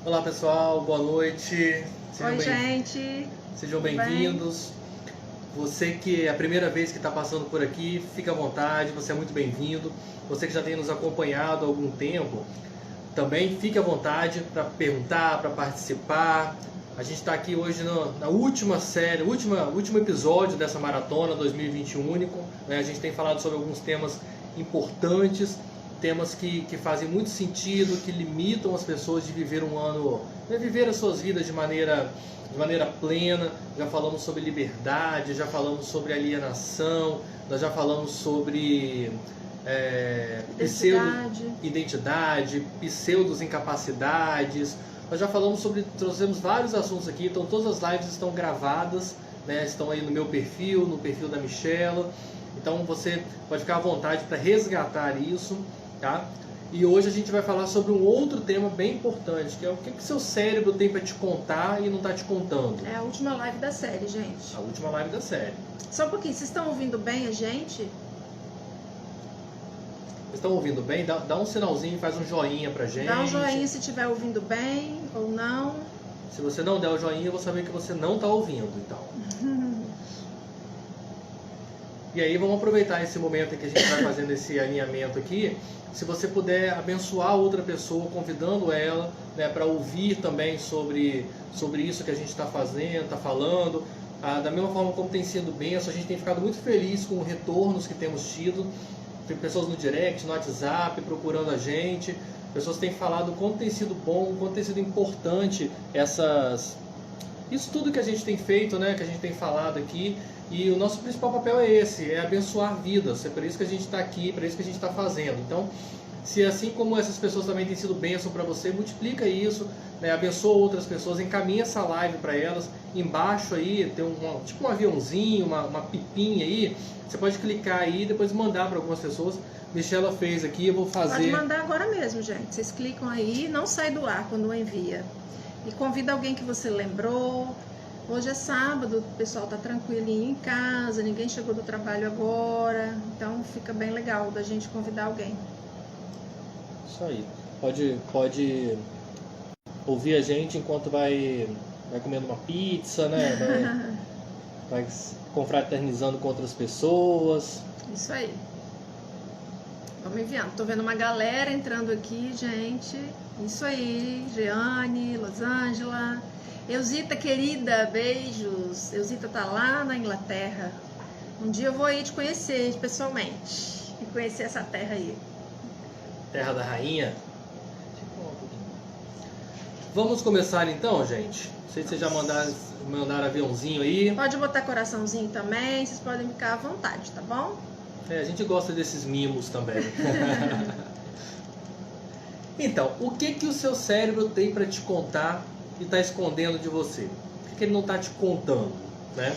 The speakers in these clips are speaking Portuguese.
Olá pessoal, boa noite. Oi gente. Sejam bem-vindos. Você que é a primeira vez que está passando por aqui, fica à vontade, você é muito bem-vindo. Você que já tem nos acompanhado há algum tempo, também fique à vontade para perguntar, para participar. A gente está aqui hoje na última série, último episódio dessa maratona 2021 único. Né? A gente tem falado sobre alguns temas importantes, temas que fazem muito sentido, que limitam as pessoas de viver um ano, de viver as suas vidas de maneira plena. Já falamos sobre liberdade, já falamos sobre alienação, nós já falamos sobre identidade, pseudos incapacidades. Nós já falamos trouxemos vários assuntos aqui, então todas as lives estão gravadas, né? Estão aí no meu perfil, no perfil da Michela. Então você pode ficar à vontade para resgatar isso, tá? E hoje a gente vai falar sobre um outro tema bem importante, que é o que seu cérebro tem para te contar e não está te contando. É a última live da série, gente. A última live da série. Só um pouquinho, vocês estão ouvindo bem a gente? Vocês estão ouvindo bem? Dá um sinalzinho, faz um joinha pra gente. Dá um joinha se estiver ouvindo bem ou não. Se você não der o joinha, eu vou saber que você não está ouvindo, então. E aí vamos aproveitar esse momento em que a gente vai fazendo esse alinhamento aqui. Se você puder abençoar outra pessoa, convidando ela, né, para ouvir também sobre isso que a gente está fazendo, está falando. Da mesma forma como tem sido bênção, a gente tem ficado muito feliz com os retornos que temos tido. Tem pessoas no direct, no WhatsApp, procurando a gente. Pessoas têm falado o quanto tem sido bom, o quanto tem sido importante isso tudo que a gente tem feito, né, que a gente tem falado aqui. E o nosso principal papel é esse, é abençoar vidas. É por isso que a gente está aqui, por isso que a gente está fazendo. Então, se assim como essas pessoas também têm sido bênção para você, multiplica isso, né, abençoa outras pessoas, encaminha essa live para elas. Embaixo aí tem tipo um aviãozinho, uma pipinha aí. Você pode clicar aí e depois mandar para algumas pessoas. Michela fez aqui, eu vou fazer. Pode mandar agora mesmo, gente. Vocês clicam aí, não sai do ar quando envia. E convida alguém que você lembrou. Hoje é sábado, o pessoal tá tranquilinho em casa, ninguém chegou do trabalho agora, então fica bem legal da gente convidar alguém. Isso aí. Pode ouvir a gente enquanto vai comendo uma pizza, né? Vai confraternizando com outras pessoas. Isso aí. Vamos enviando. Tô vendo uma galera entrando aqui, gente. Isso aí, Jeane, Rosângela. Eusita, querida, beijos. Eusita tá lá na Inglaterra. Um dia eu vou aí te conhecer pessoalmente. E conhecer essa terra aí. Terra da rainha. Vamos começar então, gente. Não sei se vocês já mandaram aviãozinho aí. Pode botar coraçãozinho também. Vocês podem ficar à vontade, tá bom? A gente gosta desses mimos também. Então, o que o seu cérebro tem para te contar e está escondendo de você? O que ele não está te contando, né?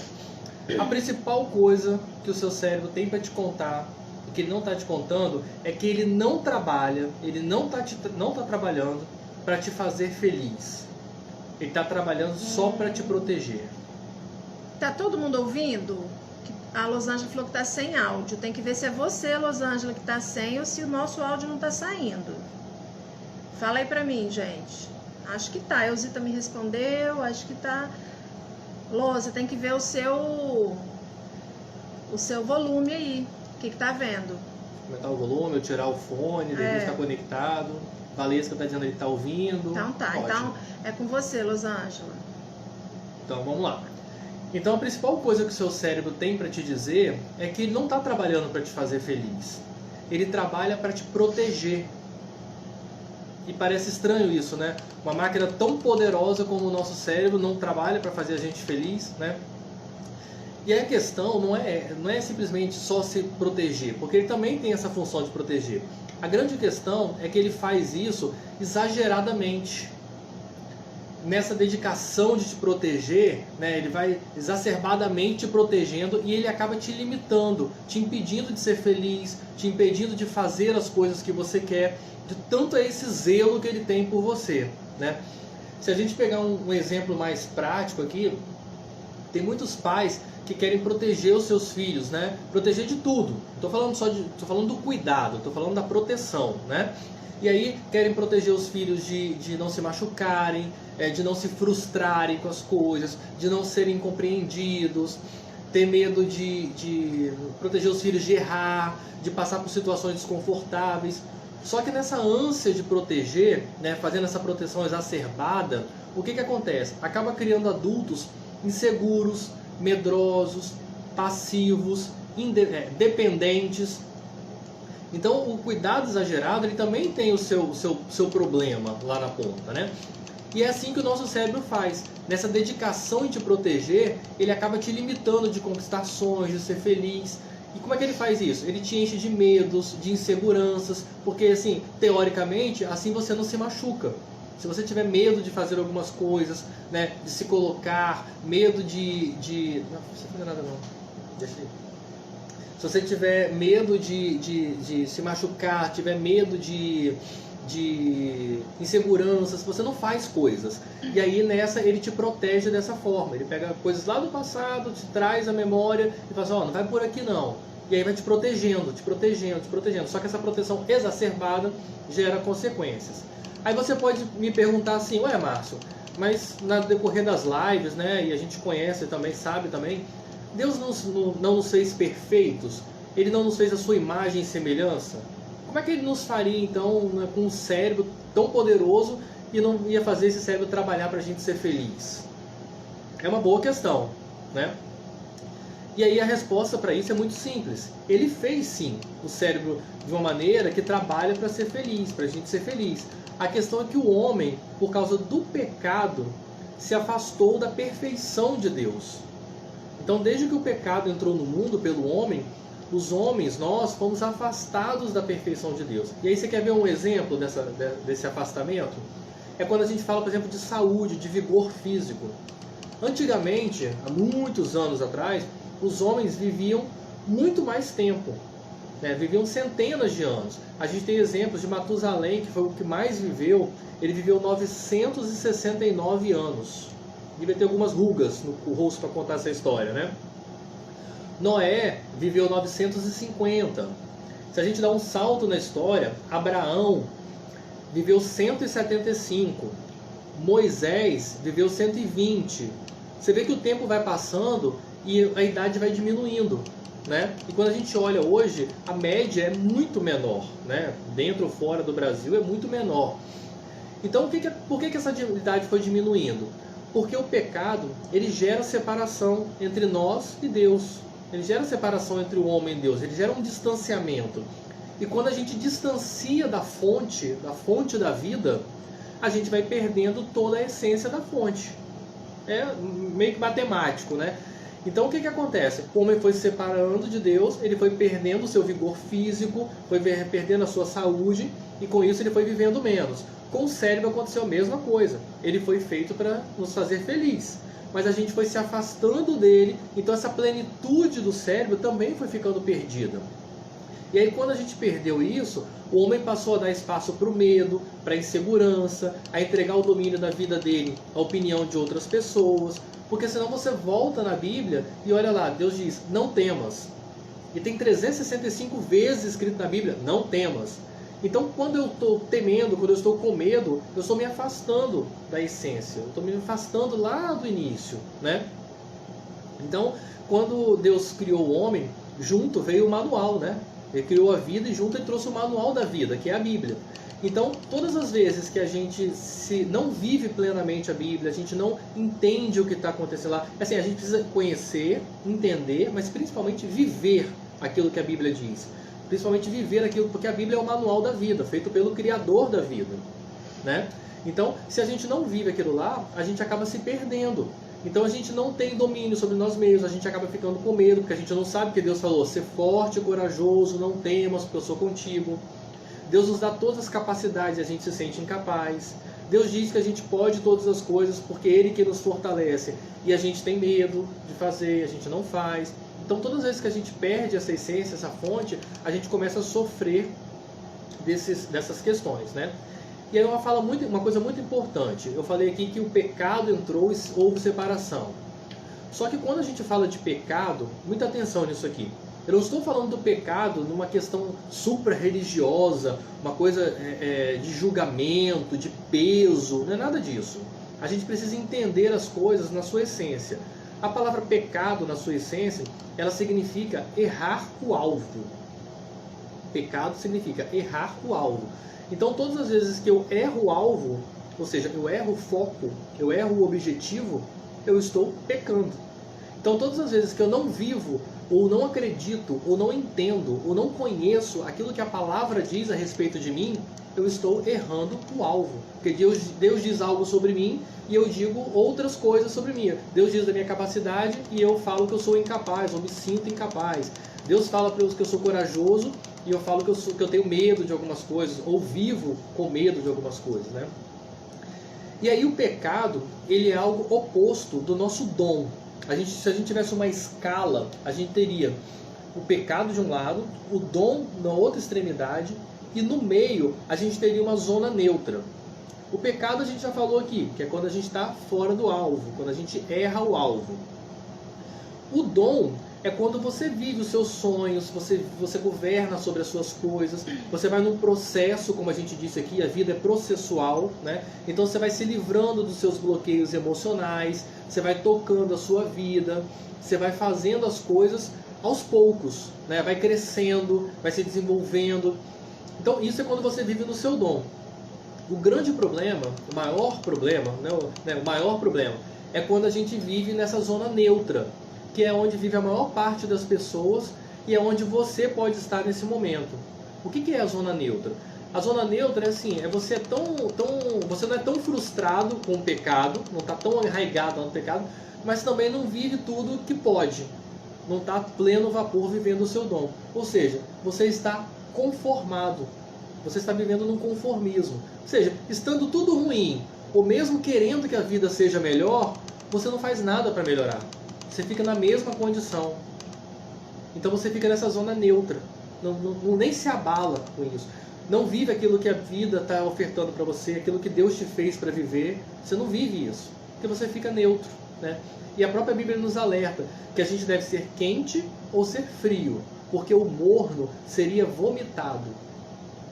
A principal coisa que o seu cérebro tem para te contar e que ele não está te contando é que ele não trabalha, ele não tá trabalhando para te fazer feliz. Ele está trabalhando só para te proteger. Tá todo mundo ouvindo? A Rosângela falou que tá sem áudio. Tem que ver se é você, Rosângela, que tá sem ou se o nosso áudio não tá saindo. Fala aí pra mim, gente. Acho que tá. A Eusita me respondeu, acho que tá. Lô, você tem que ver o seu volume aí. O que tá vendo? Aumentar o volume, eu tirar o fone, de repente tá conectado. Valesca tá dizendo que ele tá ouvindo. Então tá. Ótimo. Então é com você, Rosângela. Então vamos lá. Então a principal coisa que o seu cérebro tem para te dizer é que ele não está trabalhando para te fazer feliz. Ele trabalha para te proteger. E parece estranho isso, né? Uma máquina tão poderosa como o nosso cérebro não trabalha para fazer a gente feliz, né? E a questão não é simplesmente só se proteger, porque ele também tem essa função de proteger. A grande questão é que ele faz isso exageradamente. Nessa dedicação de te proteger, né, ele vai exacerbadamente te protegendo e ele acaba te limitando, te impedindo de ser feliz, te impedindo de fazer as coisas que você quer, de tanto é esse zelo que ele tem por você, né? Se a gente pegar um exemplo mais prático aqui, tem muitos pais que querem proteger os seus filhos, né? Proteger de tudo. Tô falando do cuidado, tô falando da proteção, né? E aí querem proteger os filhos de não se machucarem, de não se frustrarem com as coisas, de não serem compreendidos, ter medo de proteger os filhos de errar, de passar por situações desconfortáveis. Só que nessa ânsia de proteger, né, fazendo essa proteção exacerbada, o que acontece? Acaba criando adultos inseguros, medrosos, passivos, dependentes. Então o cuidado exagerado ele também tem o seu problema lá na ponta, né? E é assim que o nosso cérebro faz. Nessa dedicação em te proteger, ele acaba te limitando de conquistar sonhos, de ser feliz. E como é que ele faz isso? Ele te enche de medos, de inseguranças, porque assim, teoricamente, assim você não se machuca. Se você tiver medo de fazer algumas coisas, né, de se colocar, medo de... Não precisa fazer nada não, deixa aí. Se você tiver medo de se machucar, tiver medo de inseguranças, você não faz coisas. E aí nessa ele te protege dessa forma. Ele pega coisas lá do passado, te traz a memória e fala assim, ó, não vai por aqui não. E aí vai te protegendo, te protegendo, te protegendo. Só que essa proteção exacerbada gera consequências. Aí você pode me perguntar assim, ué Márcio, mas no decorrer das lives, né, e a gente conhece também, sabe também, Deus não nos fez perfeitos? Ele não nos fez a sua imagem e semelhança? Como é que ele nos faria então, né, com um cérebro tão poderoso e não ia fazer esse cérebro trabalhar para a gente ser feliz? É uma boa questão, né? E aí a resposta para isso é muito simples. Ele fez sim o cérebro de uma maneira que trabalha para ser feliz, para a gente ser feliz. A questão é que o homem, por causa do pecado, se afastou da perfeição de Deus. Então, desde que o pecado entrou no mundo pelo homem, os homens, nós, fomos afastados da perfeição de Deus. E aí você quer ver um exemplo desse afastamento? É quando a gente fala, por exemplo, de saúde, de vigor físico. Antigamente, há muitos anos atrás, os homens viviam muito mais tempo, né? Viviam centenas de anos. A gente tem exemplos de Matusalém, que foi o que mais viveu. Ele viveu 969 anos. Devia ter algumas rugas no rosto para contar essa história, né? Noé viveu 950. Se a gente dá um salto na história, Abraão viveu 175. Moisés viveu 120. Você vê que o tempo vai passando e a idade vai diminuindo, né? E quando a gente olha hoje, a média é muito menor, né? Dentro ou fora do Brasil é muito menor. Então, por que essa idade foi diminuindo? Porque o pecado, ele gera separação entre nós e Deus. Ele gera separação entre o homem e Deus. Ele gera um distanciamento. E quando a gente distancia da fonte da vida, a gente vai perdendo toda a essência da fonte. É meio que matemático, né? Então o que acontece? O homem foi se separando de Deus, ele foi perdendo o seu vigor físico, foi perdendo a sua saúde, e com isso ele foi vivendo menos. Com o cérebro aconteceu a mesma coisa. Ele foi feito para nos fazer feliz, mas a gente foi se afastando dele, então essa plenitude do cérebro também foi ficando perdida. E aí quando a gente perdeu isso, o homem passou a dar espaço para o medo, para a insegurança, a entregar o domínio da vida dele à opinião de outras pessoas, porque senão você volta na Bíblia e olha lá, Deus diz, não temas. E tem 365 vezes escrito na Bíblia, não temas. Então quando eu estou temendo, quando eu estou com medo, eu estou me afastando da essência, eu estou me afastando lá do início, né? Então, quando Deus criou o homem, junto veio o manual, né? Ele criou a vida e junto ele trouxe o manual da vida, que é a Bíblia. Então, todas as vezes que a gente não vive plenamente a Bíblia, a gente não entende o que está acontecendo lá, assim, a gente precisa conhecer, entender, mas principalmente viver aquilo que a Bíblia diz. Principalmente viver aquilo, porque a Bíblia é o manual da vida, feito pelo Criador da vida, né? Então, se a gente não vive aquilo lá, a gente acaba se perdendo. Então a gente não tem domínio sobre nós mesmos, a gente acaba ficando com medo, porque a gente não sabe que Deus falou, ser forte e corajoso, não temas, porque eu sou contigo. Deus nos dá todas as capacidades e a gente se sente incapaz. Deus diz que a gente pode todas as coisas porque Ele que nos fortalece. E a gente tem medo de fazer, a gente não faz. Então todas as vezes que a gente perde essa essência, essa fonte, a gente começa a sofrer dessas questões, né? E aí uma coisa muito importante. Eu falei aqui que o pecado entrou e houve separação. Só que quando a gente fala de pecado, muita atenção nisso aqui. Eu não estou falando do pecado numa questão supra-religiosa, uma coisa de julgamento, de peso, não é nada disso. A gente precisa entender as coisas na sua essência. A palavra pecado, na sua essência, ela significa errar o alvo. Pecado significa errar o alvo. Então, todas as vezes que eu erro o alvo, ou seja, eu erro o foco, eu erro o objetivo, eu estou pecando. Então, todas as vezes que eu não vivo, ou não acredito, ou não entendo, ou não conheço aquilo que a palavra diz a respeito de mim, eu estou errando o alvo. Porque Deus diz algo sobre mim e eu digo outras coisas sobre mim. Deus diz da minha capacidade e eu falo que eu sou incapaz, ou me sinto incapaz. Deus fala para eu que eu sou corajoso e eu falo que eu tenho medo de algumas coisas, ou vivo com medo de algumas coisas, né? E aí o pecado, ele é algo oposto do nosso dom. Se a gente tivesse uma escala, a gente teria o pecado de um lado, o dom na outra extremidade, e no meio a gente teria uma zona neutra. O pecado a gente já falou aqui, que é quando a gente está fora do alvo, quando a gente erra o alvo. O dom é quando você vive os seus sonhos, você governa sobre as suas coisas, você vai num processo, como a gente disse aqui, a vida é processual, né? Então você vai se livrando dos seus bloqueios emocionais, você vai tocando a sua vida, você vai fazendo as coisas aos poucos, né? Vai crescendo, vai se desenvolvendo. Então isso é quando você vive no seu dom. O grande problema, o maior problema é quando a gente vive nessa zona neutra, que é onde vive a maior parte das pessoas e é onde você pode estar nesse momento. O que é a zona neutra? A zona neutra é assim, você não é tão frustrado com o pecado, não está tão arraigado no pecado, mas também não vive tudo que pode. Não está pleno vapor vivendo o seu dom. Ou seja, você está conformado. Você está vivendo num conformismo. Ou seja, estando tudo ruim, ou mesmo querendo que a vida seja melhor, você não faz nada para melhorar. Você fica na mesma condição. Então você fica nessa zona neutra. Nem se abala com isso. Não vive aquilo que a vida está ofertando para você, aquilo que Deus te fez para viver. Você não vive isso. Porque você fica neutro, né? E a própria Bíblia nos alerta que a gente deve ser quente ou ser frio. Porque o morno seria vomitado.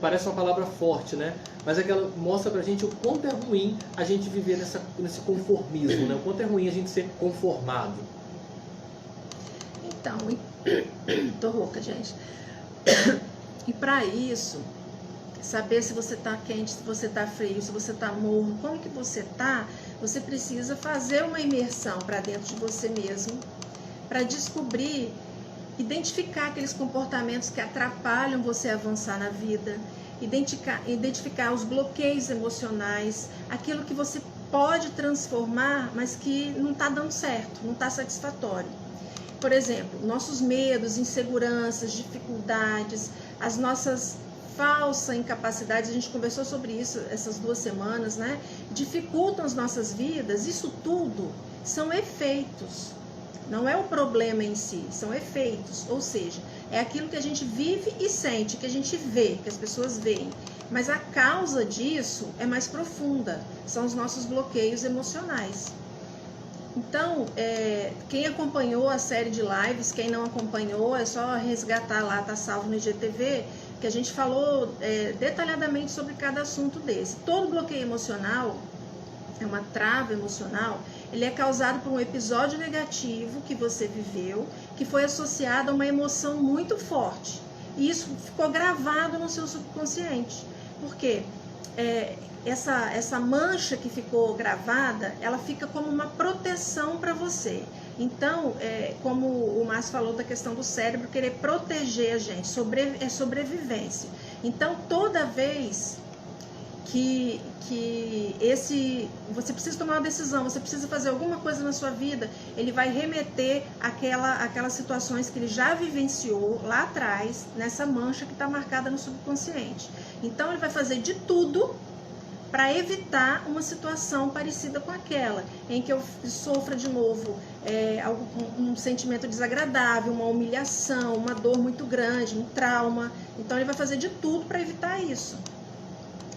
Parece uma palavra forte, né? Mas é que ela mostra pra gente o quanto é ruim a gente viver nesse conformismo, né? O quanto é ruim a gente ser conformado. Então, tô rouca, gente. E para isso, saber se você tá quente, se você tá frio, se você tá morno, como que você tá, você precisa fazer uma imersão para dentro de você mesmo, para descobrir, identificar aqueles comportamentos que atrapalham você avançar na vida, identificar os bloqueios emocionais, aquilo que você pode transformar, mas que não está dando certo, não está satisfatório. Por exemplo, nossos medos, inseguranças, dificuldades, as nossas falsas incapacidades, a gente conversou sobre isso essas 2 semanas, né? Dificultam as nossas vidas, isso tudo são efeitos. Não é o problema em si, são efeitos, ou seja, é aquilo que a gente vive e sente, que a gente vê, que as pessoas veem. Mas a causa disso é mais profunda, são os nossos bloqueios emocionais. Então, quem acompanhou a série de lives, quem não acompanhou, é só resgatar lá, tá salvo no IGTV, que a gente falou detalhadamente sobre cada assunto desse. Todo bloqueio emocional, é uma trava emocional, ele é causado por um episódio negativo que você viveu, que foi associado a uma emoção muito forte. E isso ficou gravado no seu subconsciente. Por quê? Essa mancha que ficou gravada, ela fica como uma proteção para você. Então, como o Márcio falou da questão do cérebro querer proteger a gente, é sobrevivência. Então, toda vez que você precisa tomar uma decisão, você precisa fazer alguma coisa na sua vida, ele vai remeter aquelas situações que ele já vivenciou lá atrás, nessa mancha que está marcada no subconsciente. Então ele vai fazer de tudo para evitar uma situação parecida com aquela, em que eu sofra de novo um sentimento desagradável, uma humilhação, uma dor muito grande, um trauma. Então ele vai fazer de tudo para evitar isso.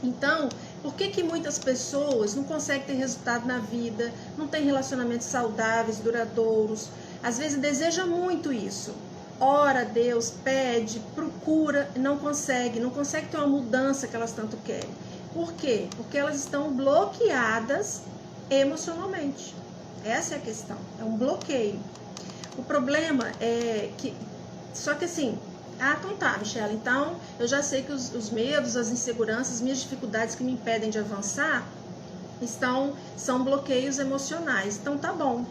Então, Por que muitas pessoas não conseguem ter resultado na vida, não têm relacionamentos saudáveis, duradouros? Às vezes deseja muito isso. Ora a Deus, pede, procura, não consegue ter uma mudança que elas tanto querem. Por quê? Porque elas estão bloqueadas emocionalmente. Essa é a questão, é um bloqueio. O problema é que, só que assim, então tá, Michela, então eu já sei que os medos, as inseguranças, as minhas dificuldades que me impedem de avançar são bloqueios emocionais. Então tá bom.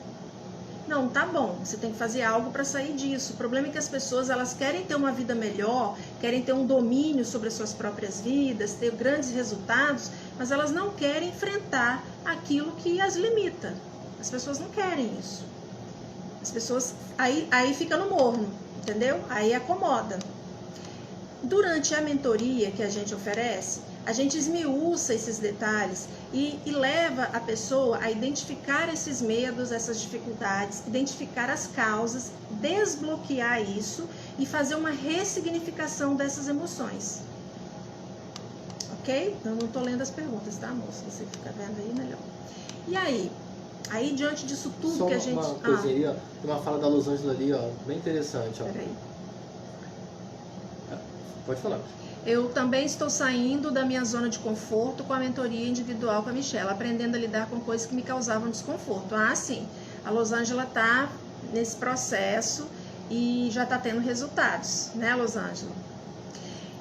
Não, tá bom, você tem que fazer algo para sair disso. O problema é que as pessoas, elas querem ter uma vida melhor, querem ter um domínio sobre as suas próprias vidas, ter grandes resultados, mas elas não querem enfrentar aquilo que as limita. As pessoas não querem isso. As pessoas, aí fica no morno, entendeu? Aí acomoda. Durante a mentoria que a gente oferece, a gente esmiuça esses detalhes e leva a pessoa a identificar esses medos, essas dificuldades, identificar as causas, desbloquear isso e fazer uma ressignificação dessas emoções. Ok? Eu não estou lendo as perguntas, tá, moça? Você fica vendo aí melhor. E aí diante disso tudo só que a gente... uma coisinha aí, ó. Tem uma fala da Losângela ali, ó, bem interessante, ó. Peraí. Pode falar. Eu também estou saindo da minha zona de conforto com a mentoria individual com a Michela, aprendendo a lidar com coisas que me causavam desconforto. Sim, a Losângela está nesse processo e já está tendo resultados, né, Losângela?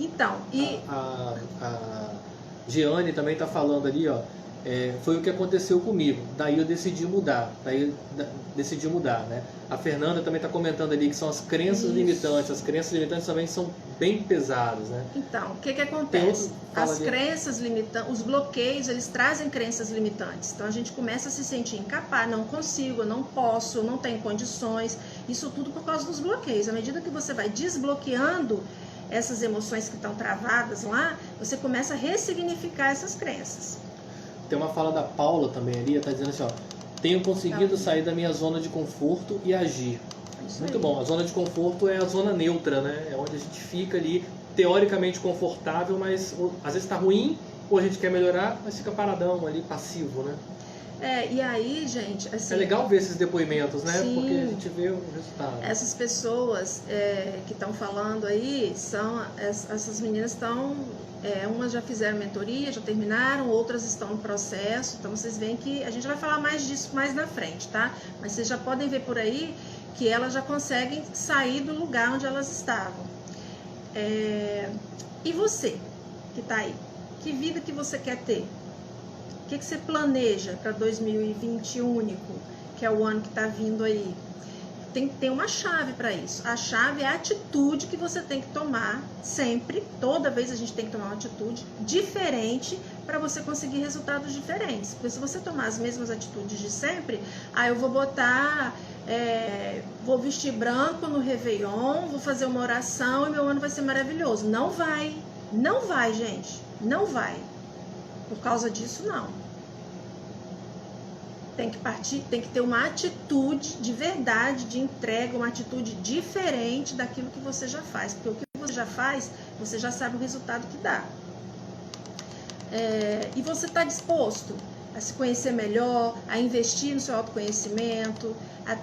Então, e... A Giane também está falando ali, ó, foi o que aconteceu comigo, daí eu decidi mudar, né? A Fernanda também está comentando ali que são as crenças limitantes, as crenças limitantes também são bem pesadas, né? Então, o que acontece? As crenças limitantes, os bloqueios, eles trazem crenças limitantes, então a gente começa a se sentir incapaz, não consigo, eu não posso, eu não tenho condições, isso tudo por causa dos bloqueios. À medida que você vai desbloqueando essas emoções que estão travadas lá, você começa a ressignificar essas crenças. Tem uma fala da Paula também ali, está dizendo assim, ó, tenho conseguido sair da minha zona de conforto e agir. Muito bom, a zona de conforto é a zona neutra, né? É onde a gente fica ali, teoricamente confortável, mas às vezes está ruim, ou a gente quer melhorar, mas fica paradão ali, passivo, né? E aí, gente, assim... É legal ver esses depoimentos, né? Sim, porque a gente vê o resultado. Essas pessoas que estão falando aí, essas meninas estão... umas já fizeram mentoria, já terminaram, outras estão no processo. Então, vocês veem que a gente vai falar mais disso mais na frente, tá? Mas vocês já podem ver por aí que elas já conseguem sair do lugar onde elas estavam. E você, que está aí? Que vida que você quer ter? O que você planeja para 2020 único, que é o ano que está vindo aí? Tem que ter uma chave para isso. A chave é a atitude que você tem que tomar sempre. Toda vez a gente tem que tomar uma atitude diferente para você conseguir resultados diferentes. Porque se você tomar as mesmas atitudes de sempre, eu vou botar... vou vestir branco no Réveillon, vou fazer uma oração e meu ano vai ser maravilhoso. Não vai. Não vai, gente. Não vai. Por causa disso, não. Tem que ter uma atitude de verdade, de entrega, uma atitude diferente daquilo que você já faz. Porque o que você já faz, você já sabe o resultado que dá. E você está disposto a se conhecer melhor, a investir no seu autoconhecimento, a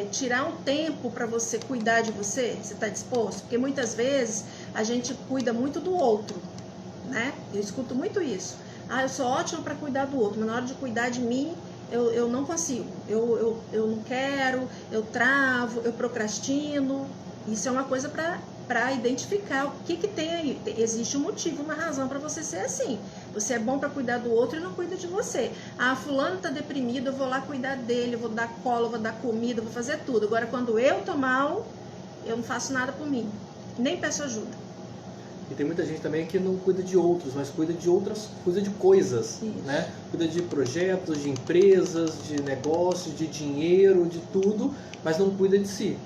tirar um tempo para você cuidar de você? Você está disposto? Porque muitas vezes a gente cuida muito do outro, né? Eu escuto muito isso. Eu sou ótima para cuidar do outro, mas na hora de cuidar de mim, eu não consigo. Eu não quero, eu travo, eu procrastino. Isso é uma coisa para identificar o que tem aí. Existe um motivo, uma razão para você ser assim. Você é bom para cuidar do outro e não cuida de você. Fulano está deprimido, eu vou lá cuidar dele, eu vou dar cola, eu vou dar comida, eu vou fazer tudo. Agora, quando eu tô mal, eu não faço nada por mim. Nem peço ajuda. E tem muita gente também que não cuida de outros, mas cuida de outras, cuida de coisas, né? Cuida de projetos, de empresas, de negócios, de dinheiro, de tudo, mas não cuida de si.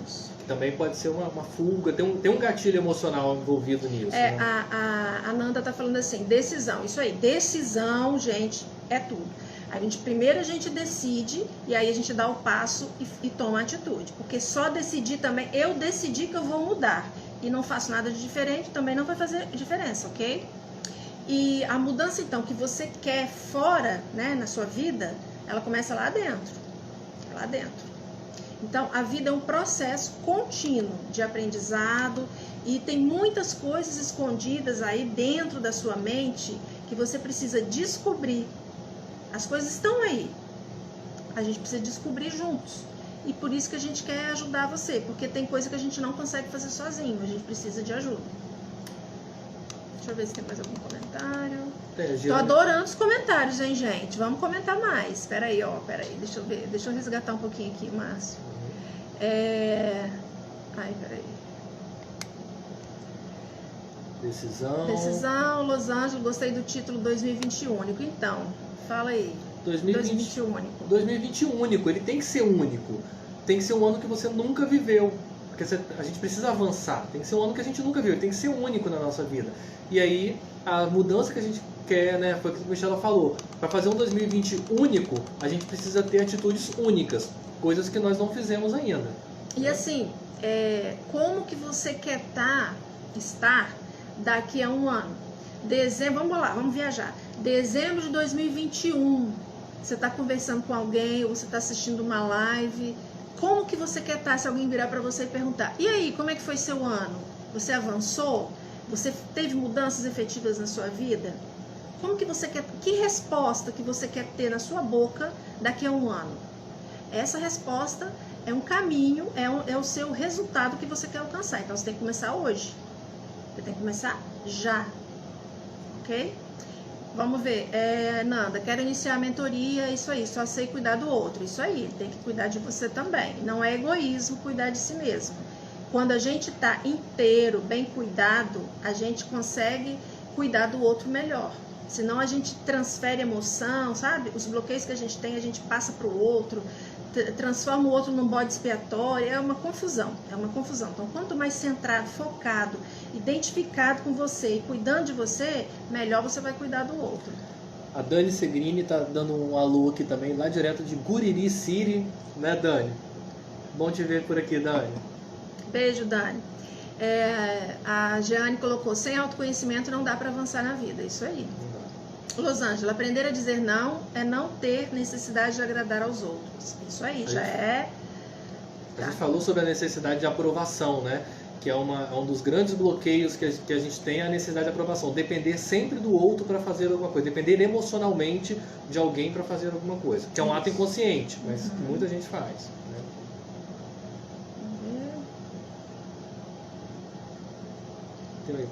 Isso. Que também pode ser uma fuga, tem um gatilho emocional envolvido nisso. Né? A Nanda tá falando assim, decisão, isso aí, decisão, gente, é tudo. Primeiro a gente decide e aí a gente dá o passo e toma a atitude. Porque só decidir também, eu decidi que eu vou mudar e não faço nada de diferente, também não vai fazer diferença, ok? E a mudança, então, que você quer fora, né, na sua vida, ela começa lá dentro. Lá dentro. Então, a vida é um processo contínuo de aprendizado e tem muitas coisas escondidas aí dentro da sua mente que você precisa descobrir. As coisas estão aí. A gente precisa descobrir juntos. E por isso que a gente quer ajudar você, porque tem coisa que a gente não consegue fazer sozinho, a gente precisa de ajuda. Deixa eu ver se tem mais algum comentário. Tô adorando os comentários, hein, gente? Vamos comentar mais. Espera aí, deixa eu ver. Deixa eu resgatar um pouquinho aqui, Márcio. Ai, peraí. Decisão, Los Angeles, gostei do título 2020 único. Então, fala aí. 2020 único. 2020 único, ele tem que ser único. Tem que ser um ano que você nunca viveu. Porque a gente precisa avançar. Tem que ser um ano que a gente nunca viu. Tem que ser único na nossa vida. E aí, a mudança que a gente quer, né, foi o que a Michela falou. Para fazer um 2020 único, a gente precisa ter atitudes únicas. Coisas que nós não fizemos ainda. E assim, como que você quer estar daqui a um ano? Dezembro, vamos lá, vamos viajar. Dezembro de 2021, você está conversando com alguém ou você está assistindo uma live. Como que você quer estar se alguém virar para você e perguntar: e aí, como é que foi seu ano? Você avançou? Você teve mudanças efetivas na sua vida? Como que você quer? Que resposta que você quer ter na sua boca daqui a um ano? Essa resposta é um caminho, é o seu resultado que você quer alcançar. Então você tem que começar hoje. Você tem que começar já. Ok? Vamos ver. Nanda, quero iniciar a mentoria, isso aí, só sei cuidar do outro. Isso aí, tem que cuidar de você também. Não é egoísmo cuidar de si mesmo. Quando a gente está inteiro, bem cuidado, a gente consegue cuidar do outro melhor. Senão a gente transfere emoção, sabe? Os bloqueios que a gente tem, a gente passa para o outro, transforma o outro num bode expiatório. É uma confusão, Então, quanto mais centrado, focado, identificado com você e cuidando de você, melhor você vai cuidar do outro. A Dani Segrini tá dando um alô aqui também, lá direto de Guriri City, né, Dani? Bom te ver por aqui, Dani. Beijo, Dani. A Jeane colocou: sem autoconhecimento não dá para avançar na vida. Isso aí. Los Angeles, aprender a dizer não é não ter necessidade de agradar aos outros. Isso aí, A gente falou sobre a necessidade de aprovação, né? Que é um dos grandes bloqueios que a gente tem, a necessidade de aprovação. Depender sempre do outro para fazer alguma coisa. Depender emocionalmente de alguém para fazer alguma coisa. Que é um ato inconsciente, mas que muita gente faz. Né?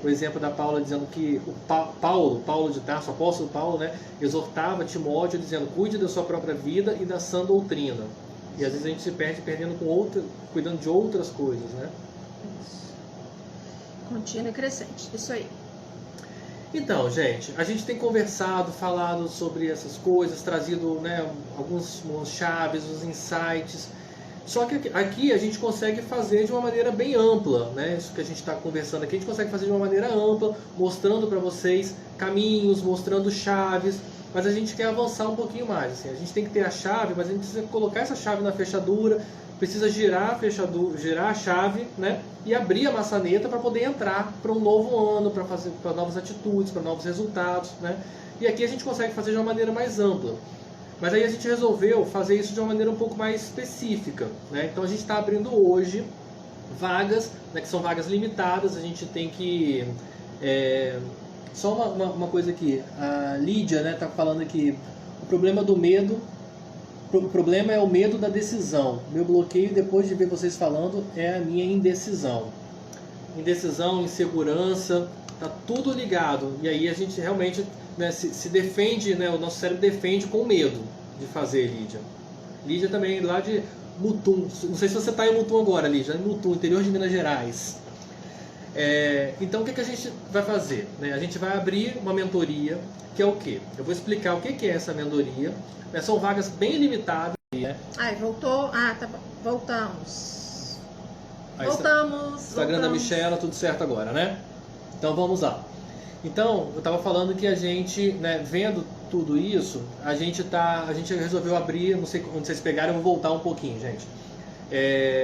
O exemplo da Paula dizendo que o Paulo de Tarso, o apóstolo Paulo, né, exortava Timóteo dizendo: cuide da sua própria vida e da sã doutrina. E às vezes a gente se perde cuidando de outras coisas, né? Isso. Contínua e crescente, isso aí. Então, gente, a gente tem conversado, falado sobre essas coisas, trazido, né, alguns chaves, os insights. Só que aqui a gente consegue fazer de uma maneira bem ampla, né? Isso que a gente está conversando aqui, a gente consegue fazer de uma maneira ampla, mostrando para vocês caminhos, mostrando chaves, mas a gente quer avançar um pouquinho mais. Assim. A gente tem que ter a chave, mas a gente precisa colocar essa chave na fechadura, precisa girar a chave, né? E abrir a maçaneta para poder entrar para um novo ano, para novas atitudes, para novos resultados, né? E aqui a gente consegue fazer de uma maneira mais ampla. Mas aí a gente resolveu fazer isso de uma maneira um pouco mais específica, né? Então a gente está abrindo hoje vagas, né, que são vagas limitadas. A gente tem que... Só uma coisa aqui, a Lídia, né, tá falando aqui: o problema do medo, o problema é o medo da decisão. Meu bloqueio, depois de ver vocês falando, é a minha indecisão. Indecisão, insegurança, tá tudo ligado. E aí a gente realmente, né, se defende, né, o nosso cérebro defende com medo de fazer, Lídia. Lídia também lá de Mutum, não sei se você está em Mutum agora, Lídia, em Mutum, interior de Minas Gerais. Então o que a gente vai fazer? Né? A gente vai abrir uma mentoria, que é o quê? Eu vou explicar o que é essa mentoria. Né? São vagas bem limitadas. Né? Voltou. Tá bom. Voltamos. Voltamos. Instagram da Michela, tudo certo agora, né? Então vamos lá. Então, eu estava falando que a gente, né, vendo tudo isso, a gente resolveu abrir, não sei onde vocês pegaram, eu vou voltar um pouquinho, gente.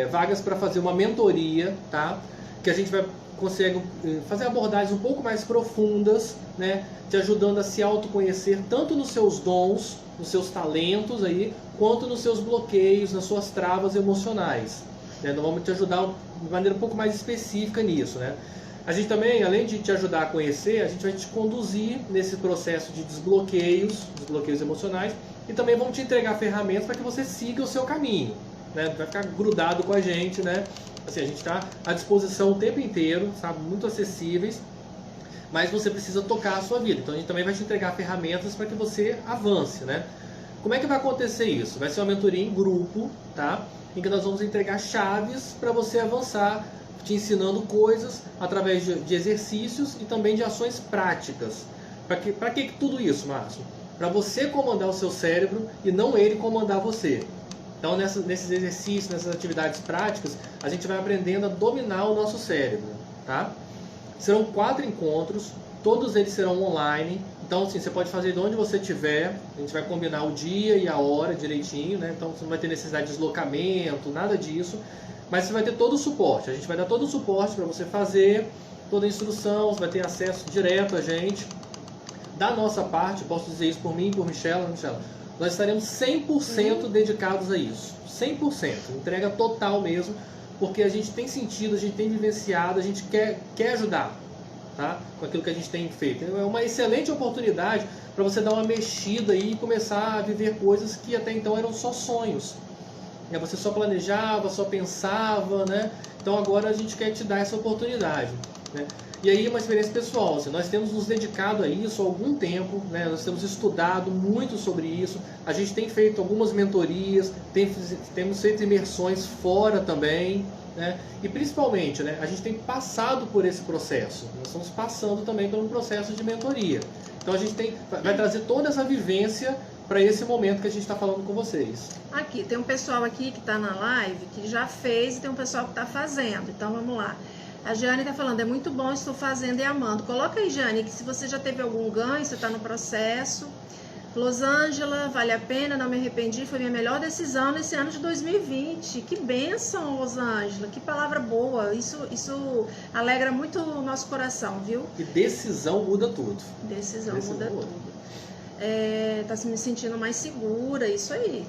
Vagas para fazer uma mentoria, tá? Que a gente vai consegue fazer abordagens um pouco mais profundas, né? Te ajudando a se autoconhecer tanto nos seus dons, nos seus talentos aí, quanto nos seus bloqueios, nas suas travas emocionais. Né? Nós vamos te ajudar de maneira um pouco mais específica nisso, né? A gente também, além de te ajudar a conhecer, a gente vai te conduzir nesse processo de desbloqueios emocionais, e também vamos te entregar ferramentas para que você siga o seu caminho, né? Vai ficar grudado com a gente, né? Assim, a gente está à disposição o tempo inteiro, sabe? Muito acessíveis, mas você precisa tocar a sua vida. Então a gente também vai te entregar ferramentas para que você avance, né? Como é que vai acontecer isso? Vai ser uma mentoria em grupo, tá? Em que nós vamos entregar chaves para você avançar, te ensinando coisas através de exercícios e também de ações práticas. Para que tudo isso, Márcio? Para você comandar o seu cérebro e não ele comandar você. Então, nesses exercícios, nessas atividades práticas, a gente vai aprendendo a dominar o nosso cérebro, tá? Serão 4 encontros, todos eles serão online. Então, assim, você pode fazer de onde você estiver. A gente vai combinar o dia e a hora direitinho, né? Então, você não vai ter necessidade de deslocamento, nada disso. Mas você vai ter todo o suporte. A gente vai dar todo o suporte para você fazer, toda a instrução, você vai ter acesso direto a gente. Da nossa parte, posso dizer isso por mim, por Michela, nós estaremos 100% dedicados a isso. 100%. Entrega total mesmo, porque a gente tem sentido, a gente tem vivenciado, a gente quer ajudar, tá? Com aquilo que a gente tem feito. É uma excelente oportunidade para você dar uma mexida aí e começar a viver coisas que até então eram só sonhos. Você só planejava, só pensava, né? Então agora a gente quer te dar essa oportunidade, né? E aí uma experiência pessoal, assim, nós temos nos dedicado a isso há algum tempo, né? Nós temos estudado muito sobre isso, a gente tem feito algumas mentorias, temos feito imersões fora também, né? E principalmente, né, a gente tem passado por esse processo, nós estamos passando também por um processo de mentoria. Então a gente vai trazer toda essa vivência para esse momento que a gente está falando com vocês. Aqui, tem um pessoal aqui que está na live que já fez e tem um pessoal que está fazendo. Então, vamos lá. A Jane está falando, é muito bom, estou fazendo e amando. Coloca aí, Jane, que se você já teve algum ganho, você está no processo. Rosângela, vale a pena, não me arrependi, foi minha melhor decisão nesse ano de 2020. Que bênção, Rosângela, que palavra boa. Isso alegra muito o nosso coração, viu? E decisão muda tudo. Decisão muda tudo. Tá se me sentindo mais segura, isso aí.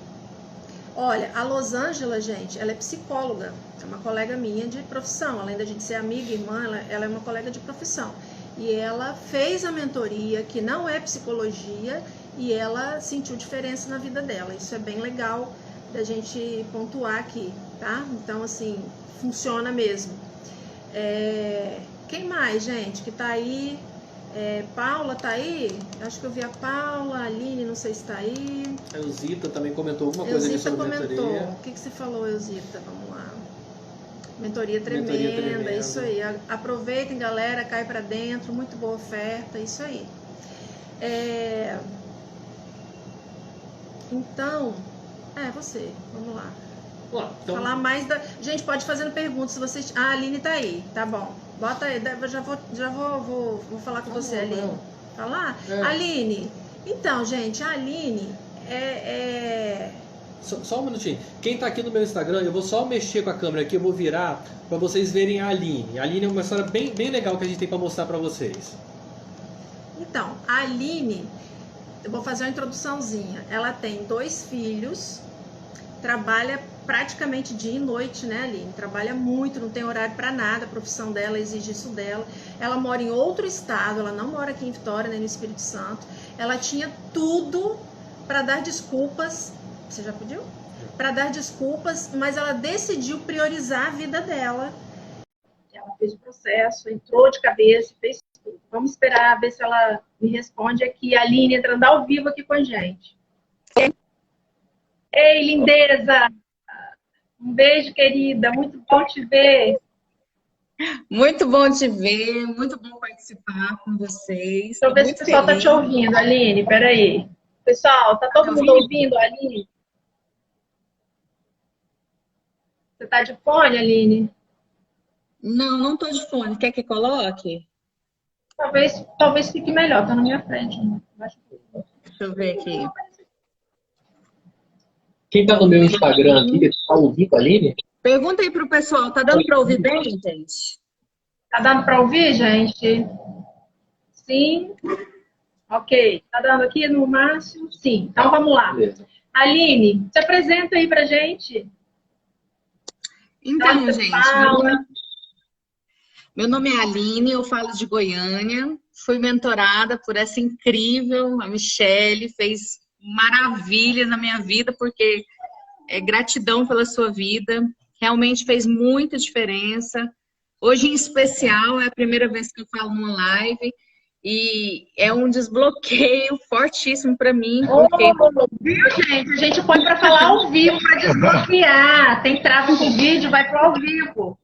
Olha, a Rosângela, gente, ela é psicóloga, é uma colega minha de profissão, além da gente ser amiga e irmã, ela é uma colega de profissão. E ela fez a mentoria, que não é psicologia, e ela sentiu diferença na vida dela. Isso é bem legal da gente pontuar aqui, tá? Então, assim, funciona mesmo. Quem mais, gente, que tá aí? Paula tá aí? Acho que eu vi a Paula, a Aline, não sei se tá aí. A Elzita também comentou alguma coisa ali sobre mentoria. O que você falou, Elzita? Vamos lá. Mentoria tremenda, isso aí. Aproveitem, galera, cai pra dentro, muito boa oferta, isso aí. Então, você, vamos lá. Então... Falar mais da... Gente, pode fazendo perguntas se vocês... a Aline tá aí, tá bom. Bota aí, já vou falar com você, Aline. Falar? Aline, então, gente, a Aline Só um minutinho. Quem tá aqui no meu Instagram, eu vou só mexer com a câmera aqui, eu vou virar para vocês verem a Aline. A Aline é uma história bem legal que a gente tem para mostrar para vocês. Então, a Aline, eu vou fazer uma introduçãozinha. Ela tem 2 filhos, trabalha praticamente dia e noite, né, Aline? Trabalha muito, não tem horário para nada, a profissão dela exige isso dela. Ela mora em outro estado, ela não mora aqui em Vitória, nem no Espírito Santo. Ela tinha tudo para dar desculpas. Você já pediu? Para dar desculpas, mas ela decidiu priorizar a vida dela. Ela fez o processo, entrou de cabeça, fez tudo. Vamos esperar ver se ela me responde aqui. A Aline entrando ao vivo aqui com a gente. Ei, lindeza! Um beijo, querida. Muito bom te ver. Muito bom te ver. Muito bom participar com vocês. Deixa eu ver se o pessoal está te ouvindo, Aline. Peraí. Pessoal, tá todo mundo ouvindo, Aline? Você tá de fone, Aline? Não, não tô de fone. Quer que coloque? Talvez fique melhor. Tá na minha frente. Deixa eu ver aqui. Quem tá no meu Instagram aqui, tá ouvindo a Aline? Pergunta aí pro pessoal, tá dando pra ouvir bem, gente? Tá dando para ouvir, gente? Sim? Ok. Tá dando aqui no Márcio? Sim. Então vamos lá. Beleza. Aline, se apresenta aí pra gente. Então, Onde você gente, fala? meu nome é Aline, eu falo de Goiânia. Fui mentorada por essa incrível, a Michele, fez maravilhas na minha vida, porque gratidão pela sua vida. Realmente fez muita diferença. Hoje, em especial, é a primeira vez que eu falo numa live e é um desbloqueio fortíssimo para mim, porque Viu, gente? A gente põe para falar ao vivo, para desbloquear. Tem tráfego com vídeo, vai pro ao vivo.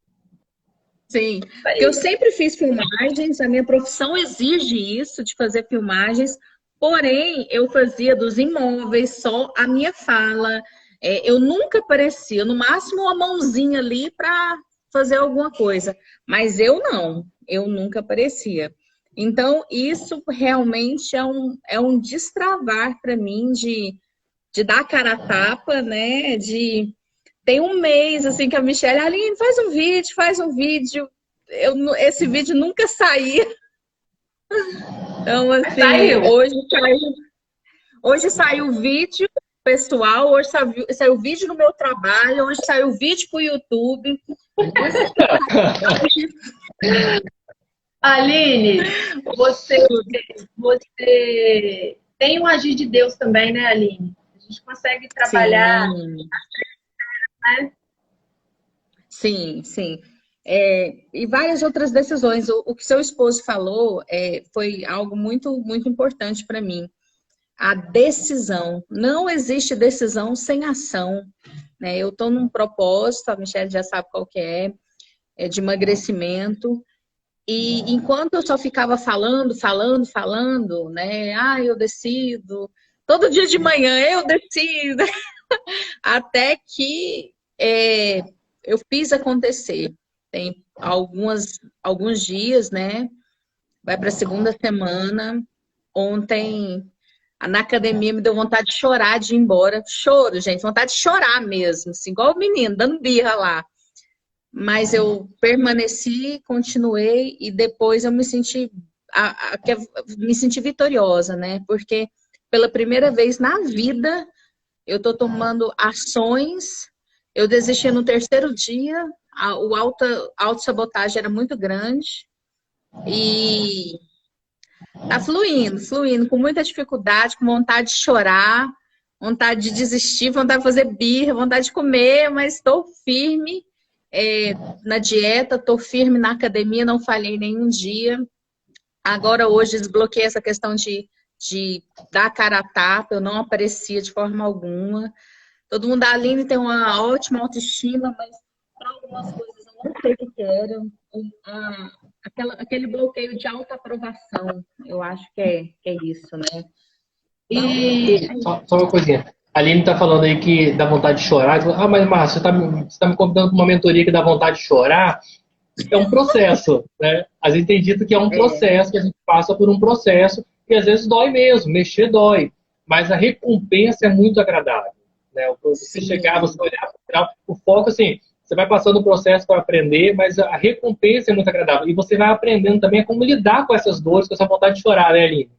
sim, porque eu sempre fiz filmagens, a minha profissão exige isso, de fazer filmagens, porém, eu fazia dos imóveis só a minha fala. Eu nunca aparecia, no máximo uma mãozinha ali para fazer alguma coisa, mas eu não, eu nunca aparecia. Então, isso realmente é um destravar para mim de dar a cara a tapa, né? Tem um mês, assim, que a Michelle, Aline, faz um vídeo. Esse vídeo nunca saía. Então, assim, Saiu. hoje saiu o vídeo pessoal, hoje saiu o vídeo no meu trabalho, hoje saiu o vídeo pro YouTube. Aline, você tem um agir de Deus também, né, Aline? A gente consegue trabalhar, né? Sim, sim. E várias outras decisões. O que seu esposo falou foi algo muito, muito importante para mim. A decisão. Não existe decisão sem ação, né? Eu estou num propósito, a Michelle já sabe qual que é de emagrecimento. E enquanto eu só ficava falando, né? Ah, eu decido. Todo dia de manhã eu decido. Até que eu fiz acontecer. Tem alguns dias, né? Vai para a segunda semana. Ontem, na academia, me deu vontade de chorar, de ir embora. Choro, gente, vontade de chorar mesmo, assim, igual o menino, dando birra lá. Mas eu permaneci, continuei e depois eu me senti vitoriosa, né? Porque pela primeira vez na vida eu estou tomando ações. Eu desisti no terceiro dia, o autossabotagem era muito grande e tá fluindo, com muita dificuldade, com vontade de chorar, vontade de desistir, vontade de fazer birra, vontade de comer, mas estou firme na dieta, estou firme na academia, não falhei nenhum dia. Agora, hoje, desbloqueei essa questão de dar a cara a tapa, eu não aparecia de forma alguma. Todo mundo, a Aline tem uma ótima autoestima, mas para algumas coisas eu não sei o que era. Aquele bloqueio de autoaprovação, eu acho que é isso, né? Só uma coisinha. A Aline está falando aí que dá vontade de chorar. Ah, mas Márcio, você tá me convidando para uma mentoria que dá vontade de chorar? É um processo, né? A gente tem dito que é um processo, que a gente passa por um processo e às vezes dói mesmo, mexer dói. Mas a recompensa é muito agradável, né? Você chegar, você olhar para o final, o foco, assim, você vai passando o processo para aprender, mas a recompensa é muito agradável. E você vai aprendendo também a como lidar com essas dores, com essa vontade de chorar, né, Aline?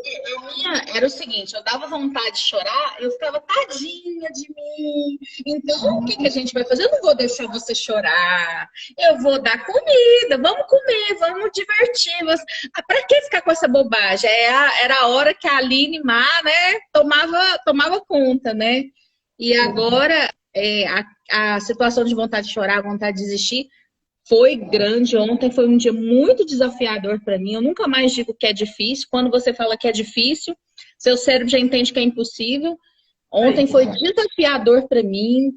A minha era o seguinte, eu dava vontade de chorar, eu ficava tadinha de mim. Então, o que a gente vai fazer? Eu não vou deixar você chorar. Eu vou dar comida, vamos comer, vamos divertir. Pra que ficar com essa bobagem? Era a hora que a Aline Má, né, tomava conta, né? E agora, a situação de vontade de chorar, vontade de desistir, foi grande. Ontem foi um dia muito desafiador para mim. Eu nunca mais digo que é difícil. Quando você fala que é difícil, seu cérebro já entende que é impossível. Ontem foi desafiador para mim,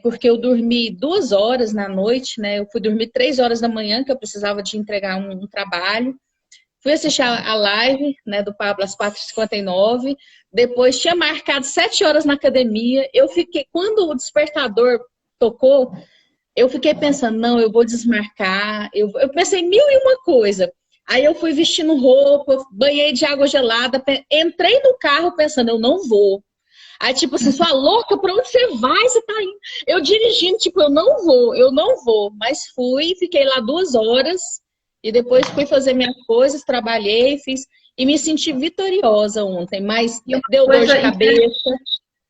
porque eu dormi 2 horas na noite, né? Eu fui dormir 3 horas da manhã, que eu precisava de entregar um trabalho. Fui assistir a live, né, do Pablo às 4h59. Depois tinha marcado 7 horas na academia. Eu fiquei, quando o despertador tocou, eu fiquei pensando, não, eu vou desmarcar. Eu pensei em 1001 coisa. Aí eu fui vestindo roupa, banhei de água gelada, entrei no carro pensando, eu não vou. Aí, tipo assim, sua louca, pra onde você vai? Você tá indo? Eu dirigindo, tipo, eu não vou. Mas fui, fiquei lá 2 horas e depois fui fazer minhas coisas, trabalhei, fiz e me senti vitoriosa ontem, mas E uma deu dor de coisa cabeça.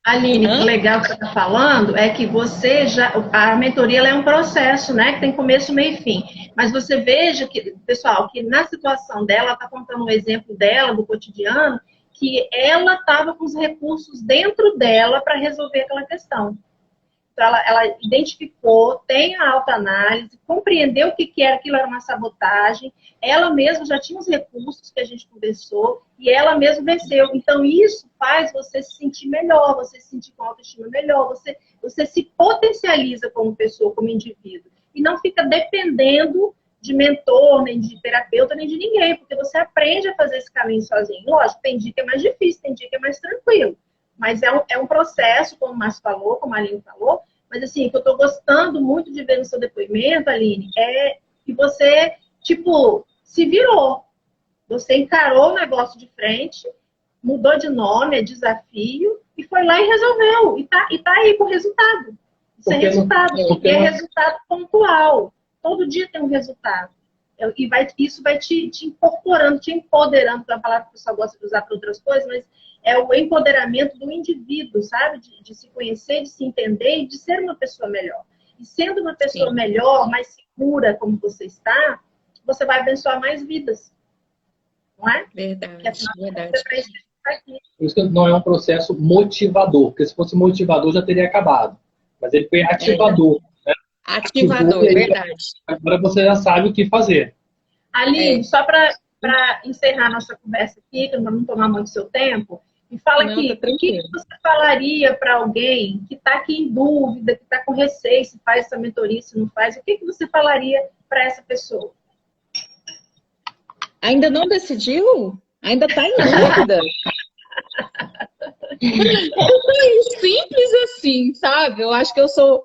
Aline, Hã? legal que você está falando é que você já. A mentoria ela é um processo, né? Que tem começo, meio e fim. Mas você veja que, pessoal, que na situação dela, ela está contando um exemplo dela, do cotidiano, que ela estava com os recursos dentro dela para resolver aquela questão. Então, ela identificou, tem a autoanálise, compreendeu o que era, aquilo era uma sabotagem, ela mesma já tinha os recursos que a gente conversou e ela mesma venceu. Então, isso faz você se sentir melhor, você se sentir com autoestima melhor, você se potencializa como pessoa, como indivíduo. E não fica dependendo de mentor, nem de terapeuta, nem de ninguém, porque você aprende a fazer esse caminho sozinho. Lógico, tem dia que é mais difícil, tem dia que é mais tranquilo. Mas é um processo, como o Márcio falou, como a Aline falou, mas assim, o que eu estou gostando muito de ver no seu depoimento, Aline, é que você, tipo, se virou. Você encarou o negócio de frente, mudou de nome, é desafio, e foi lá e resolveu. E tá aí com o resultado. Isso é resultado, porque é resultado pontual. Todo dia tem um resultado. E isso vai te incorporando, te empoderando, que é uma palavra que o pessoal gosta de usar para outras coisas, mas é o empoderamento do indivíduo, sabe? De se conhecer, de se entender e de ser uma pessoa melhor. E sendo uma pessoa melhor, mais segura como você está, você vai abençoar mais vidas. Não é? Verdade, verdade. Isso não é um processo motivador, porque se fosse motivador já teria acabado. Mas ele foi ativador. Né? Ativador, verdade. Agora você já sabe o que fazer. Aline, só para encerrar nossa conversa aqui, para não tomar muito seu tempo, me fala aqui, o que você falaria para alguém que está aqui em dúvida, que está com receio, se faz essa mentoria, se não faz, o que você falaria para essa pessoa? Ainda não decidiu? Ainda está em dúvida? É simples assim, sabe? Eu acho que eu sou...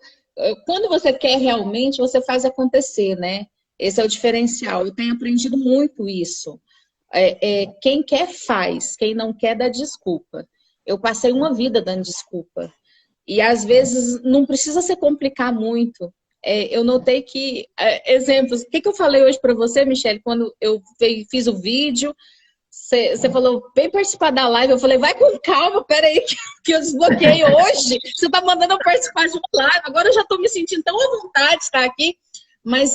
Quando você quer realmente, você faz acontecer, né? Esse é o diferencial. Eu tenho aprendido muito isso. Quem quer faz, quem não quer dá desculpa. Eu passei uma vida dando desculpa. E às vezes não precisa se complicar muito. Eu notei que, exemplos, o que eu falei hoje para você, Michele, quando eu fiz o vídeo, você falou, vem participar da live, eu falei, vai com calma, peraí, que eu desbloqueei hoje, você tá mandando eu participar de uma live, agora eu já tô me sentindo tão à vontade de estar aqui, mas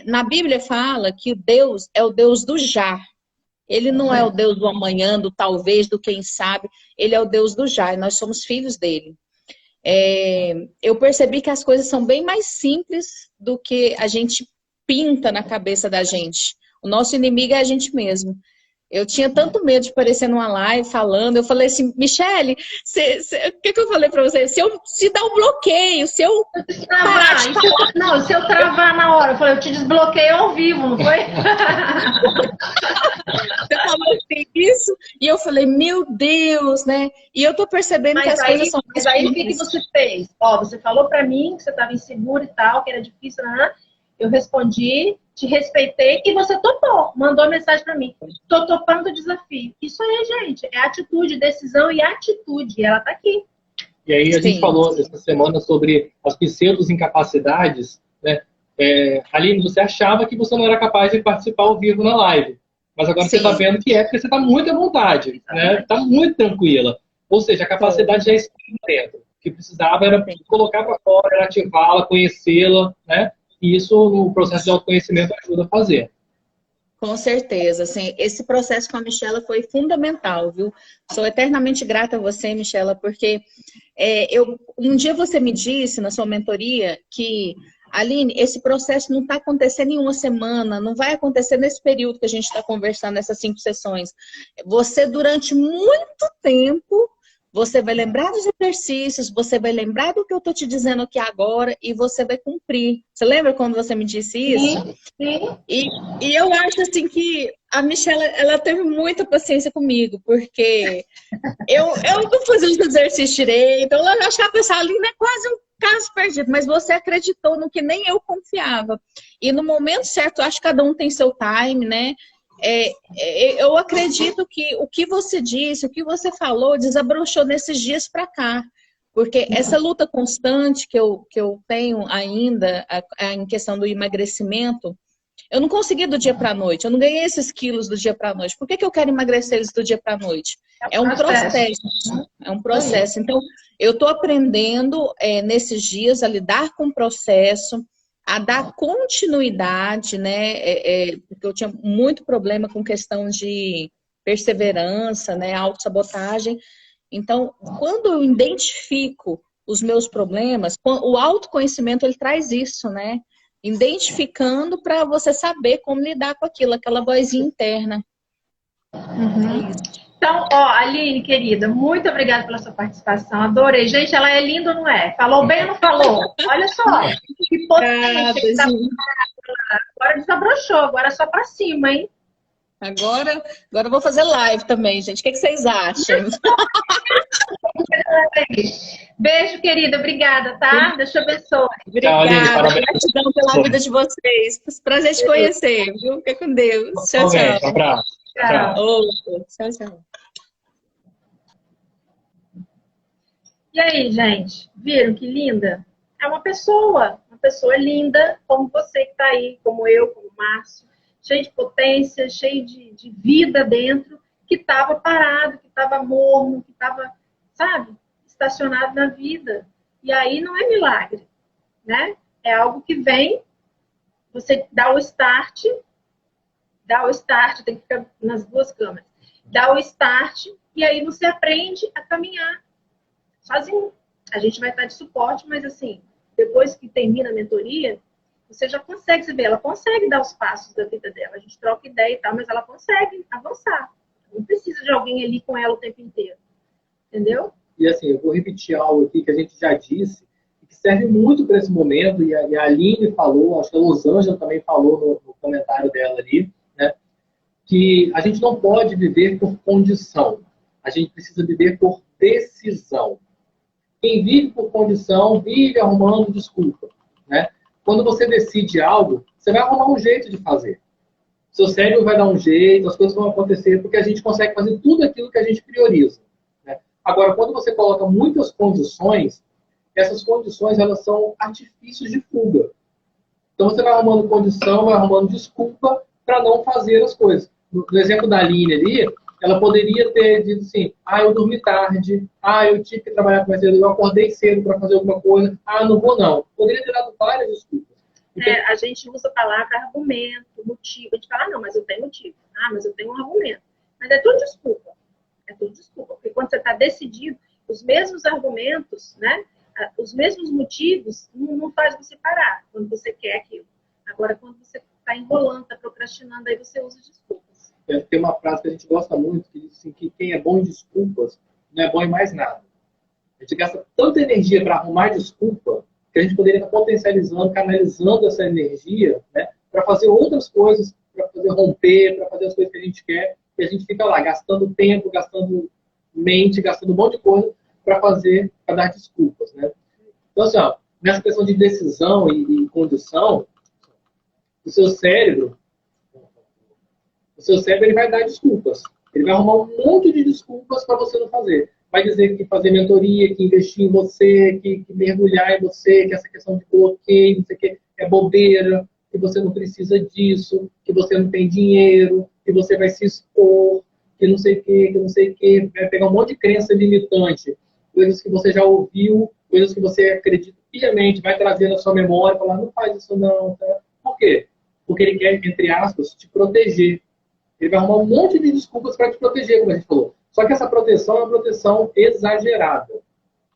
na Bíblia fala que Deus é o Deus do já, ele não é o Deus do amanhã, do talvez, do quem sabe, ele é o Deus do já, e nós somos filhos dele. Eu percebi que as coisas são bem mais simples do que a gente pinta na cabeça da gente. O nosso inimigo é a gente mesmo. Eu tinha tanto medo de aparecer numa live falando, eu falei assim, Michele, o que eu falei pra você? Se dá um bloqueio, se eu parar de falar... Não, se eu travar na hora, eu falei, eu te desbloqueio ao vivo, não foi? Você falou assim, isso, e eu falei, meu Deus, né? E eu tô percebendo que as coisas são... Mas aí o que você fez? Ó, você falou pra mim que você tava insegura e tal, que era difícil, né? Eu respondi, te respeitei e você topou, mandou mensagem pra mim. Tô topando o desafio. Isso aí, gente, é atitude, decisão e atitude. E ela tá aqui. E aí a gente falou essa semana sobre as pseudo-incapacidades, né? Aline, você achava que você não era capaz de participar ao vivo na live. Mas agora você está vendo que porque você está muito à vontade, né? Está muito tranquila. Ou seja, a capacidade já está dentro. O que precisava era colocar para fora, era ativá-la, conhecê-la, né? E isso, no processo de autoconhecimento, ajuda a fazer. Com certeza. Assim, esse processo com a Michela foi fundamental, viu? Sou eternamente grata a você, Michela, porque um dia você me disse na sua mentoria que, Aline, esse processo não está acontecendo em uma semana, não vai acontecer nesse período que a gente está conversando, nessas 5 sessões. Você, durante muito tempo, você vai lembrar dos exercícios, você vai lembrar do que eu estou te dizendo aqui agora e você vai cumprir. Você lembra quando você me disse isso? Sim. E eu acho assim que a Michela, ela teve muita paciência comigo, porque eu não fazia os exercícios direito, eu achava que essa Aline é quase um caso perdido, mas você acreditou no que nem eu confiava. E no momento certo, eu acho que cada um tem seu time, né? eu acredito que o que você disse, o que você falou, desabrochou nesses dias para cá. Porque essa luta constante que eu tenho ainda em questão do emagrecimento, eu não consegui do dia para a noite, eu não ganhei esses quilos do dia para a noite. Por que eu quero emagrecer eles do dia para a noite? É um processo, né? É um processo. Então, eu estou aprendendo nesses dias a lidar com o processo, a dar continuidade, né? Porque eu tinha muito problema com questão de perseverança, né? Autossabotagem. Então, quando eu identifico os meus problemas, o autoconhecimento ele traz isso, né? Identificando para você saber como lidar com aquilo, aquela vozinha interna. Uhum. Então, Aline, querida, muito obrigada pela sua participação. Adorei. Gente, ela é linda ou não é? Falou bem ou não falou? Olha só. Que potente. Agora desabrochou, agora é só para cima, hein? Agora eu vou fazer live também, gente. O que vocês acham? Beijo, querida. Obrigada, tá? Deus te abençoe. Obrigada. Gratidão pela vida de vocês. Prazer te conhecer, viu? Fica com Deus. Tchau, tchau. Um abraço. Tchau, tchau. E aí, gente? Viram que linda? É uma pessoa linda, como você que está aí, como eu, como o Márcio, cheio de potência, cheio de vida dentro, que estava parado, que estava morno, que estava, sabe, estacionado na vida. E aí não é milagre, né? É algo que vem, você dá o start, tem que ficar nas duas câmeras, dá o start e aí você aprende a caminhar sozinho. A gente vai estar de suporte, mas assim, depois que termina a mentoria, você já consegue, você vê, ela consegue dar os passos da vida dela. A gente troca ideia e tal, mas ela consegue avançar. Não precisa de alguém ali com ela o tempo inteiro. Entendeu? E assim, eu vou repetir algo aqui que a gente já disse, que serve muito para esse momento, e a Aline falou, acho que a Losângela também falou no comentário dela ali, né? Que a gente não pode viver por condição. A gente precisa viver por decisão. Quem vive por condição, vive arrumando desculpa, né? Quando você decide algo, você vai arrumar um jeito de fazer. Seu cérebro vai dar um jeito, as coisas vão acontecer, porque a gente consegue fazer tudo aquilo que a gente prioriza, né? Agora, quando você coloca muitas condições, essas condições elas são artifícios de fuga. Então você vai arrumando condição, vai arrumando desculpa para não fazer as coisas. No exemplo da Aline ali, ela poderia ter dito assim, eu dormi tarde, eu tive que trabalhar mais cedo, eu acordei cedo para fazer alguma coisa, não vou não. Poderia ter dado várias desculpas. Então, a gente usa a palavra argumento, motivo. A gente fala, não, mas eu tenho motivo. Mas eu tenho um argumento. Mas é tudo desculpa. É tudo desculpa. Porque quando você está decidido, os mesmos argumentos, né? Os mesmos motivos não faz você parar quando você quer aquilo. Agora, quando você está enrolando, está procrastinando, aí você usa desculpas. Tem uma frase que a gente gosta muito, que diz assim, que quem é bom em desculpas não é bom em mais nada. A gente gasta tanta energia para arrumar desculpa que a gente poderia estar potencializando, canalizando essa energia, né, para fazer outras coisas, para fazer romper, para fazer as coisas que a gente quer, e a gente fica lá gastando tempo, gastando mente, gastando um monte de coisa para dar desculpas, né? Então, assim, nessa questão de decisão e condição, o seu cérebro ele vai dar desculpas. Ele vai arrumar um monte de desculpas para você não fazer. Vai dizer que fazer mentoria, que investir em você, que mergulhar em você, que essa questão de bloqueio, não sei o que, é bobeira, que você não precisa disso, que você não tem dinheiro, que você vai se expor, que não sei o que, vai pegar um monte de crença limitante, coisas que você já ouviu, coisas que você acredita piamente, vai trazer na sua memória, falar, não faz isso não, tá? Por quê? Porque ele quer, entre aspas, te proteger. Ele vai arrumar um monte de desculpas para te proteger, como a gente falou. Só que essa proteção é uma proteção exagerada.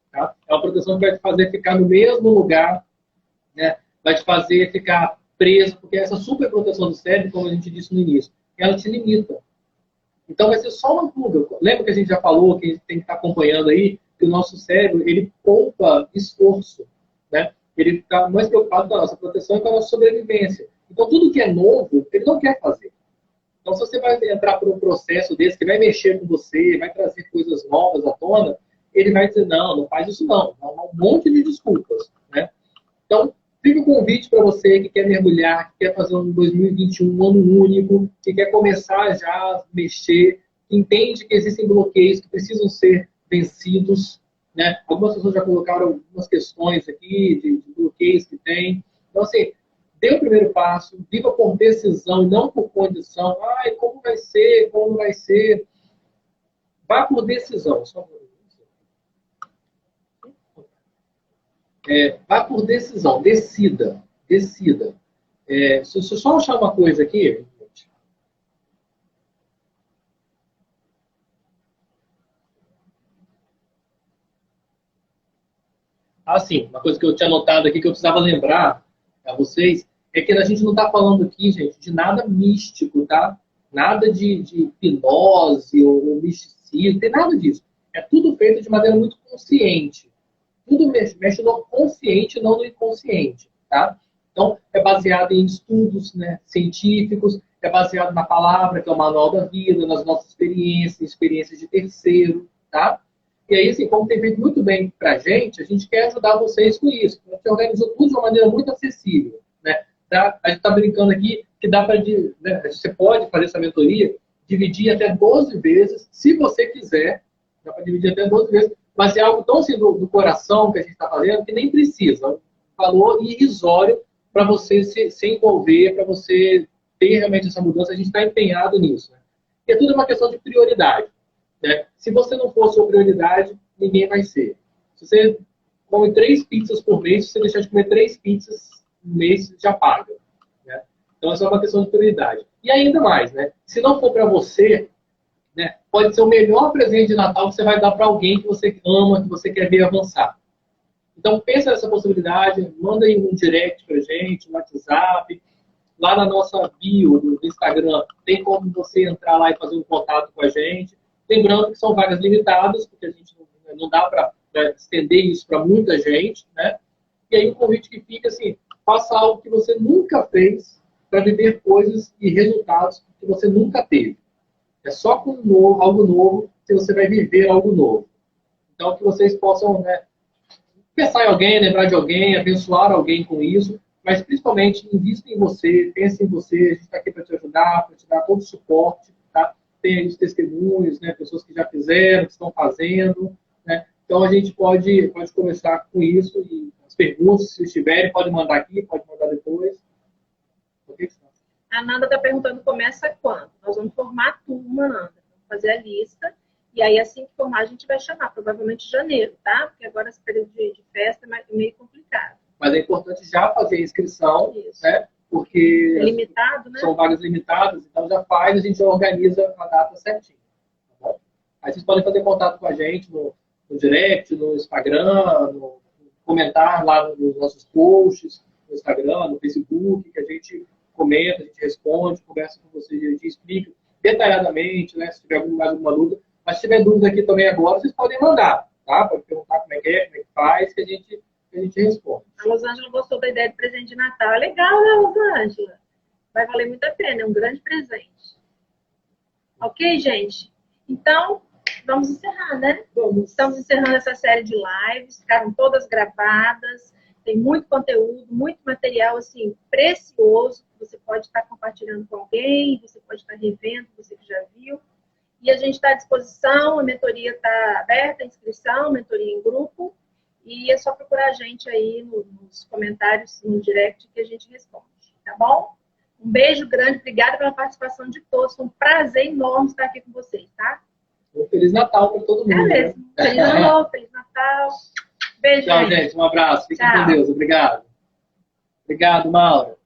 Tá? É uma proteção que vai te fazer ficar no mesmo lugar, né? Vai te fazer ficar preso, porque essa super proteção do cérebro, como a gente disse no início, ela te limita. Então vai ser só uma fuga. Lembra que a gente já falou, que a gente tem que estar acompanhando aí, que o nosso cérebro, ele poupa esforço, né? Ele está mais preocupado com a nossa proteção e com a nossa sobrevivência. Então tudo que é novo, ele não quer fazer. Então, se você vai entrar por um processo desse, que vai mexer com você, vai trazer coisas novas à tona, ele vai dizer, não faz isso não. Dá um monte de desculpas, né? Então, fica o convite para você que quer mergulhar, que quer fazer um 2021 um ano único, que quer começar já a mexer, que entende que existem bloqueios que precisam ser vencidos, né? Algumas pessoas já colocaram algumas questões aqui de bloqueios que tem. Então, assim, dê o primeiro passo, viva por decisão, não por condição. Ai, como vai ser? Como vai ser? Vá por decisão. Vá por decisão, decida. Deixa eu só achar uma coisa aqui. Sim, uma coisa que eu tinha notado aqui que eu precisava lembrar a vocês é que a gente não está falando aqui, gente, de nada místico, tá? Nada de hipnose ou misticismo, tem nada disso. É tudo feito de maneira muito consciente. Tudo mexe no consciente, não no inconsciente, tá? Então, é baseado em estudos, né, científicos, é baseado na palavra, que é o manual da vida, nas nossas experiências de terceiro, tá? E aí, assim, como tem feito muito bem pra gente, a gente quer ajudar vocês com isso. A gente organizou tudo de uma maneira muito acessível, né? A gente está brincando aqui que dá para, né, você pode fazer essa mentoria, dividir até 12 vezes, se você quiser, dá para dividir até 12 vezes, mas é algo tão assim do coração que a gente está fazendo que nem precisa. É um valor irrisório para você se envolver, para você ter realmente essa mudança. A gente está empenhado nisso, né? Porque tudo é uma questão de prioridade, né? Se você não for sua prioridade, ninguém vai ser. Se você come 3 pizzas por mês, se você deixar de comer 3 pizzas no mês, já paga, né? Então, essa é uma questão de prioridade. E ainda mais, né? Se não for para você, né, pode ser o melhor presente de Natal que você vai dar para alguém que você ama, que você quer ver avançar. Então, pensa nessa possibilidade, manda aí um direct pra gente, um WhatsApp. Lá na nossa bio do Instagram, tem como você entrar lá e fazer um contato com a gente. Lembrando que são vagas limitadas, porque a gente não dá para estender isso para muita gente, né? E aí o convite que fica assim, faça algo que você nunca fez para viver coisas e resultados que você nunca teve. É só com algo novo que você vai viver algo novo. Então, que vocês possam, né, pensar em alguém, lembrar de alguém, abençoar alguém com isso, mas principalmente invista em você, pense em você, a gente está aqui para te ajudar, para te dar todo o suporte, tá? Tem aí os testemunhos, né, pessoas que já fizeram, que estão fazendo, né? Então a gente pode começar com isso e as perguntas, se estiverem, pode mandar aqui, pode mandar depois. A Nanda está perguntando começa quando? Nós vamos formar a turma, Nanda. Vamos fazer a lista. E aí, assim que formar, a gente vai chamar. Provavelmente em janeiro, tá? Porque agora esse período de festa é meio complicado. Mas é importante já fazer a inscrição, né? Porque é limitado, né? São vagas limitadas, então já faz, a gente já organiza a data certinho. Tá bom? Aí vocês podem fazer contato com a gente no direct, no Instagram, comentar lá nos nossos posts, no Instagram, no Facebook, que a gente comenta, a gente responde, conversa com vocês, a gente explica detalhadamente, né? Se tiver mais alguma dúvida. Mas se tiver dúvida aqui também agora, vocês podem mandar, tá? Pode perguntar como é que faz, que a gente responde. A Rosângela gostou da ideia de presente de Natal. É legal, né, Rosângela? Vai valer muito a pena, é um grande presente. Ok, gente? Então, vamos encerrar, né? Estamos encerrando essa série de lives, ficaram todas gravadas, tem muito conteúdo, muito material, assim, precioso, que você pode estar compartilhando com alguém, você pode estar revendo, você que já viu. E a gente está à disposição, a mentoria está aberta, a inscrição, mentoria em grupo. E é só procurar a gente aí nos comentários, no direct, que a gente responde, tá bom? Um beijo grande, obrigada pela participação de todos. Foi um prazer enorme estar aqui com vocês, tá? Um Feliz Natal para todo mundo. É mesmo. Né? Feliz Ano Novo, Feliz Natal. Beijo, tchau, gente. Um abraço. Fiquem com Deus. Obrigado. Obrigado, Maura.